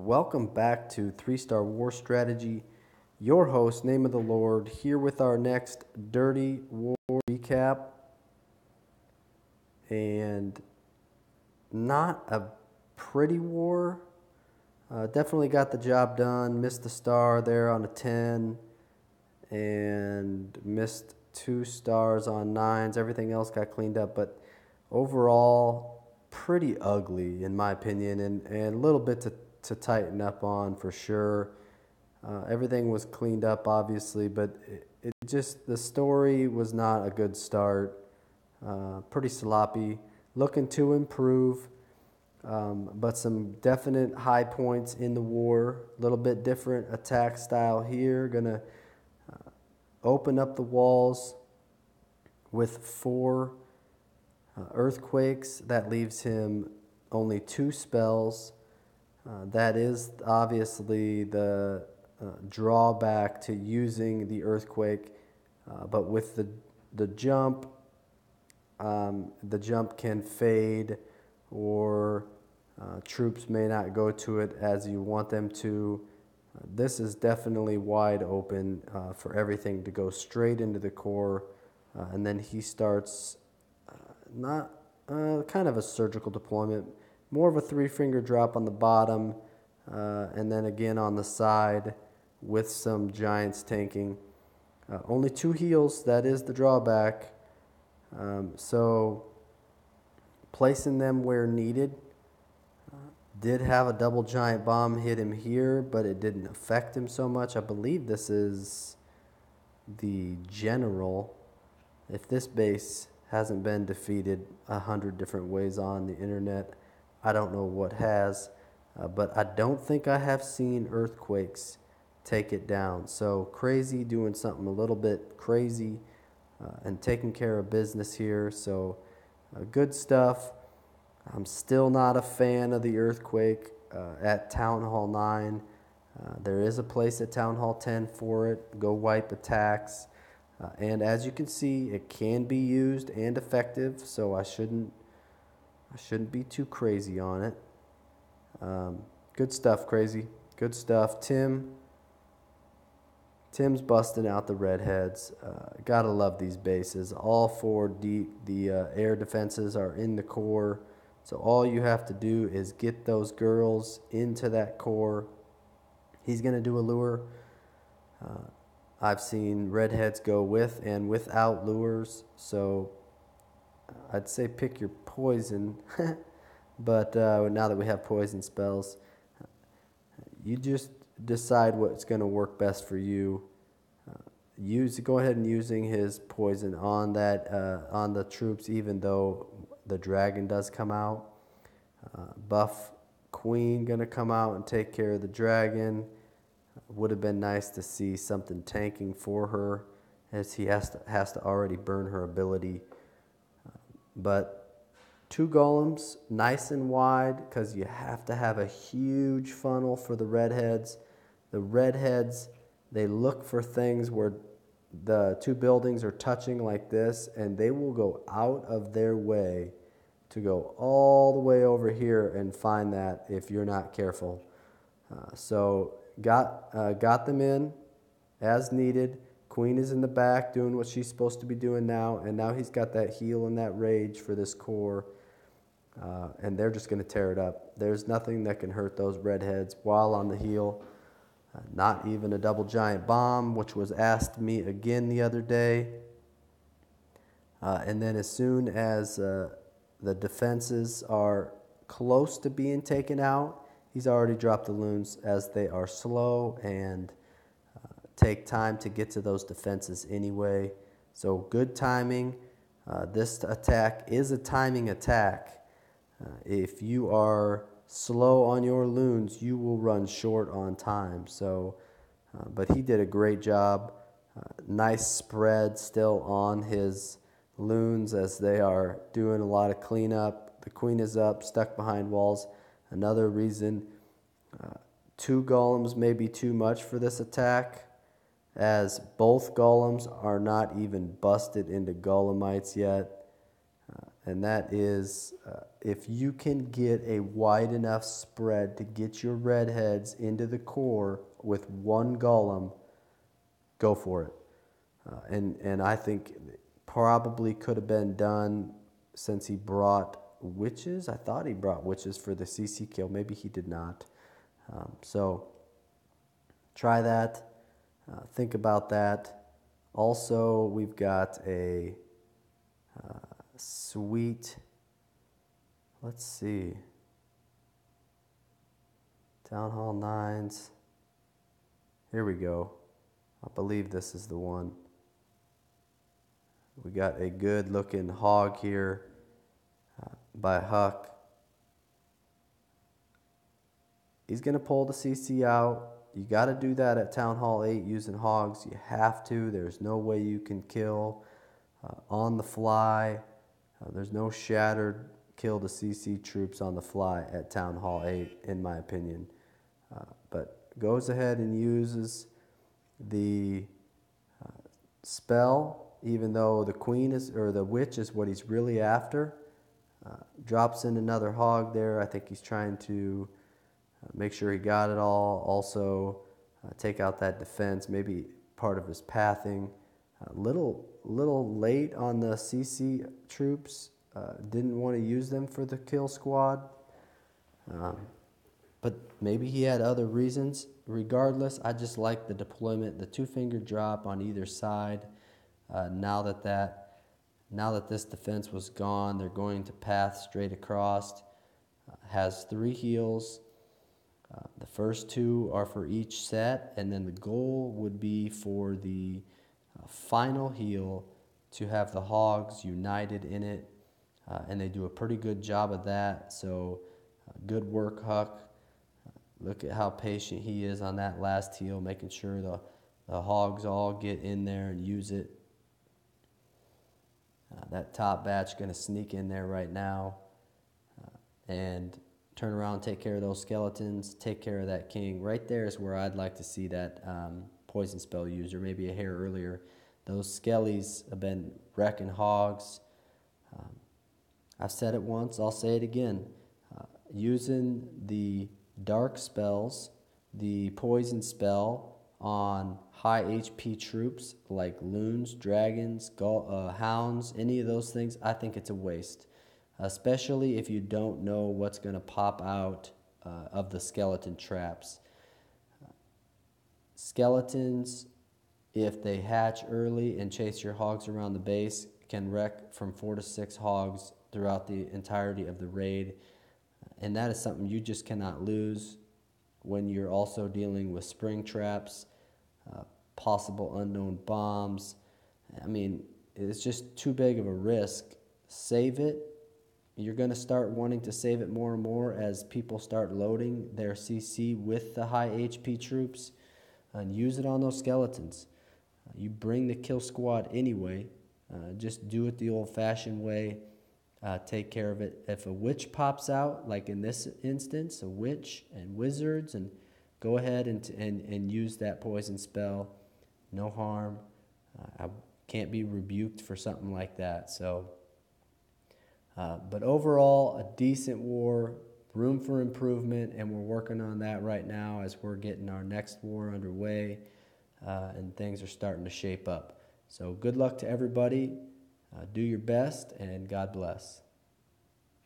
Welcome back to 3-Star War Strategy. Your host, Name of the Lord, here with our next Dirty War recap. And not a pretty war. Definitely got the job done. Missed the star there on a 10 and missed 2 stars on 9s. Everything else got cleaned up, but overall pretty ugly in my opinion, and a little bit to tighten up on for sure. Everything was cleaned up obviously, but it just, the story was not a good start. Pretty sloppy, looking to improve, but some definite high points in the war. A little bit different attack style here. Gonna open up the walls with 4 earthquakes. That leaves him only 2 spells. That is obviously the drawback to using the earthquake, but with the jump can fade, or troops may not go to it as you want them to. This is definitely wide open for everything to go straight into the core, and then he starts not kind of a surgical deployment, more of a 3-finger drop on the bottom, and then again on the side with some giants tanking. Only 2 heals, that is the drawback. So placing them where needed. Did have a double giant bomb hit him here, but it didn't affect him so much. I believe this is the general. If this base hasn't been defeated 100 different ways on the internet, I don't know what has. But I don't think I have seen earthquakes take it down. So Crazy doing something a little bit crazy and taking care of business here. So good stuff. I'm still not a fan of the earthquake at Town Hall 9. There is a place at Town Hall 10 for it. Go wipe attacks. And as you can see, it can be used and effective, so I shouldn't be too crazy on it. Good stuff, Crazy. Good stuff. Tim's busting out the redheads. Gotta love these bases. All 4 the air defenses are in the core. So all you have to do is get those girls into that core. He's going to do a lure. I've seen redheads go with and without lures. So I'd say pick your poison. But now that we have poison spells, you just decide what's going to work best for you. Go ahead and using his poison on that on the troops, even though the dragon does come out. Buff Queen gonna come out and take care of the dragon. Would have been nice to see something tanking for her, as he has to already burn her ability. But 2 golems, nice and wide, because you have to have a huge funnel for the redheads. The redheads, they look for things where the 2 buildings are touching like this, and they will go out of their way to go all the way over here and find that if you're not careful. So got them in as needed. Queen is in the back doing what she's supposed to be doing now, and now he's got that heal and that rage for this core, and they're just going to tear it up. There's nothing that can hurt those redheads while on the heal. Not even a double giant bomb, which was asked me again the other day. And then as soon as the defenses are close to being taken out, he's already dropped the loons, as they are slow and take time to get to those defenses anyway. So good timing. This attack is a timing attack. If you are slow on your loons, you will run short on time. So, but he did a great job. Nice spread still on his loons as they are doing a lot of cleanup. The queen is up, stuck behind walls. Another reason 2 golems may be too much for this attack, as both golems are not even busted into golemites yet. and that is if you can get a wide enough spread to get your redheads into the core with one golem, go for it. And I think probably could have been done since he brought witches. I thought he brought witches for the CC kill. Maybe he did not. So try that. Think about that. Also, we've got a sweet, let's see, Town Hall 9s. Here we go. I believe this is the one. We got a good looking hog here by Huck. He's going to pull the CC out. You got to do that at Town Hall 8 using hogs. You have to. There's no way you can kill on the fly. There's no shattered kill the CC troops on the fly at Town Hall 8, in my opinion. But goes ahead and uses the spell, even though the queen is, or the witch is what he's really after. Drops in another hog there. I think he's trying to make sure he got it all. Also, take out that defense, maybe part of his pathing. Little late on the CC troops. Didn't want to use them for the kill squad. But maybe he had other reasons. Regardless, I just like the deployment, the two-finger drop on either side. Now that this defense was gone, they're going to path straight across. Has 3 heals. The first 2 are for each set, and then the goal would be for the final heal to have the hogs united in it, and they do a pretty good job of that. So good work, Huck. Look at how patient he is on that last heal, making sure the hogs all get in there and use it. That top batch going to sneak in there right now and turn around, take care of those skeletons, take care of that king. Right there is where I'd like to see that poison spell used, or maybe a hair earlier. Those skellies have been wrecking hogs. I've said it once, I'll say it again. Using the dark spells, the poison spell on high HP troops like loons, dragons, hounds, any of those things, I think it's a waste. Especially if you don't know what's going to pop out of the skeleton traps. Skeletons, if they hatch early and chase your hogs around the base, can wreck from 4 to 6 hogs throughout the entirety of the raid. And that is something you just cannot lose when you're also dealing with spring traps, possible unknown bombs. I mean, it's just too big of a risk. Save it. You're going to start wanting to save it more and more as people start loading their CC with the high HP troops, and use it on those skeletons. You bring the kill squad anyway. Just do it the old-fashioned way. Take care of it. If a witch pops out, like in this instance, a witch and wizards, and go ahead and use that poison spell. No harm. I can't be rebuked for something like that. So, but overall, a decent war, room for improvement, and we're working on that right now as we're getting our next war underway, and things are starting to shape up. So good luck to everybody. Do your best, and God bless.